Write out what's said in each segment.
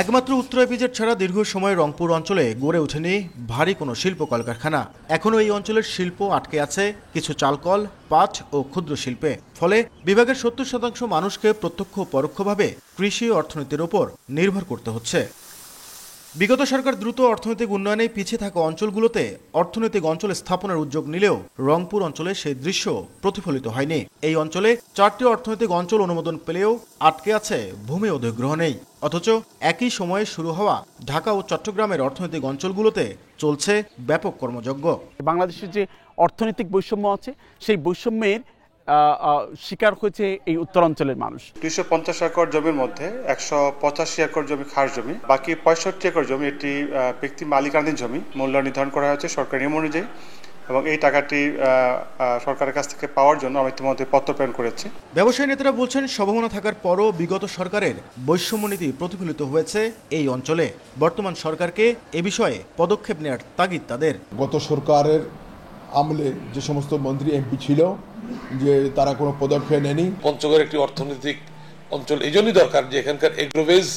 একমাত্র উত্তরা ইপিজেড ছাড়া দীর্ঘ সময় রংপুর অঞ্চলে গড়ে ওঠেনি ভারী কোনো শিল্প কলকারখানা। এখনও এই অঞ্চলের শিল্প আটকে আছে কিছু চালকল, পাট ও ক্ষুদ্র শিল্পে। ফলে বিভাগের ৭০% মানুষকে প্রত্যক্ষ ও পরোক্ষভাবে কৃষি অর্থনীতির ওপর নির্ভর করতে হচ্ছে। বিগত সরকার দ্রুত অর্থনৈতিক উন্নয়নে পিছিয়ে থাকা অঞ্চলগুলোতে অর্থনৈতিক অঞ্চল স্থাপনের উদ্যোগ নিলেও রংপুর অঞ্চলে সেই দৃশ্য প্রতিফলিত হয়নি। এই অঞ্চলে 4টি অর্থনৈতিক অঞ্চল অনুমোদন পেলেও আটকে আছে ভূমি অধিগ্রহণেই। অথচ একই সময়ে শুরু হওয়া ঢাকা ও চট্টগ্রামের অর্থনৈতিক অঞ্চলগুলোতে চলছে ব্যাপক কর্মযজ্ঞ। বাংলাদেশের যে অর্থনৈতিক বৈষম্য আছে সেই বৈষম্যের শিকার হয়েছে এই উত্তরাঞ্চলের মানুষ। 250 একর জমির মধ্যে 185 একর জমি খাস জমি, বাকি 65 একর জমি এটি ব্যক্তি মালিকানাধীন জমি। মূল্য নির্ধারণ করা হয়েছে সরকারি নিয়ম অনুযায়ী এবং এই টাকাটি সরকারের কাছ থেকে পাওয়ার জন্য আমি ইতিমধ্যে পত্র প্রেরণ করেছি। ব্যবসায়ী নেতারা বলছেন, সম্ভাবনা থাকার পরও বিগত সরকারের বৈষম্য নীতি প্রতিফলিত হয়েছে এই অঞ্চলে। বর্তমান সরকারকে এ বিষয়ে পদক্ষেপ নেওয়ার তাগিদ তাদের। গত সরকারের আমলে যে সমস্ত মন্ত্রী এমপি ছিল যে তারা কোনো পদক্ষেপ নেয়নি। পঞ্চগড় একটি অর্থনৈতিক অঞ্চল এই জন্যই দরকার যে এখানকার এগ্রোবেজ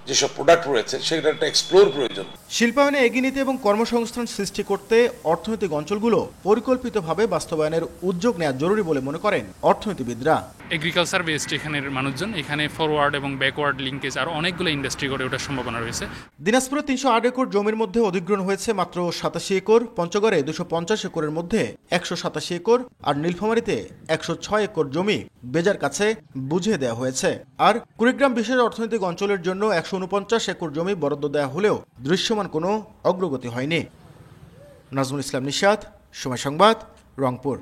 যেসব প্রোডাক্ট রয়েছে সেটা একটা এক্সপ্লোর প্রয়োজন। শিল্পায়নে এগিয়ে নিতে এবং কর্মসংস্থান সৃষ্টি করতে অর্থনৈতিক অঞ্চলগুলো পরিকল্পিতভাবে বাস্তবায়নের উদ্যোগ নেওয়া জরুরি বলে মনে করেন অর্থনীতিবিদরা। এগ্রিকালচার বেসড এখানের মানুষজন, এখানে ফরওয়ার্ড এবং ব্যাকওয়ার্ড লিঙ্কেজ আর অনেকগুলো ইন্ডাস্ট্রি গড়ে ওঠার সম্ভাবনা রয়েছে। দিনাজপুরে 308 একর জমির মধ্যে অধিগ্রহণ হয়েছে মাত্র 87 একর, পঞ্চগড়ে 250 একরের মধ্যে 187 একর আর নীলফামারীতে 106 একর জমি বেজার কাছে বুঝিয়ে দেওয়া হয়েছে। আর কুড়িগ্রাম বিশেষ অর্থনৈতিক অঞ্চলের জন্য 149 একর জমি বরাদ্দ দেওয়া হলেও দৃশ্যমান কোনো অগ্রগতি হয়নি। নাজমুল ইসলাম নিশাত, সময় সংবাদ, রংপুর।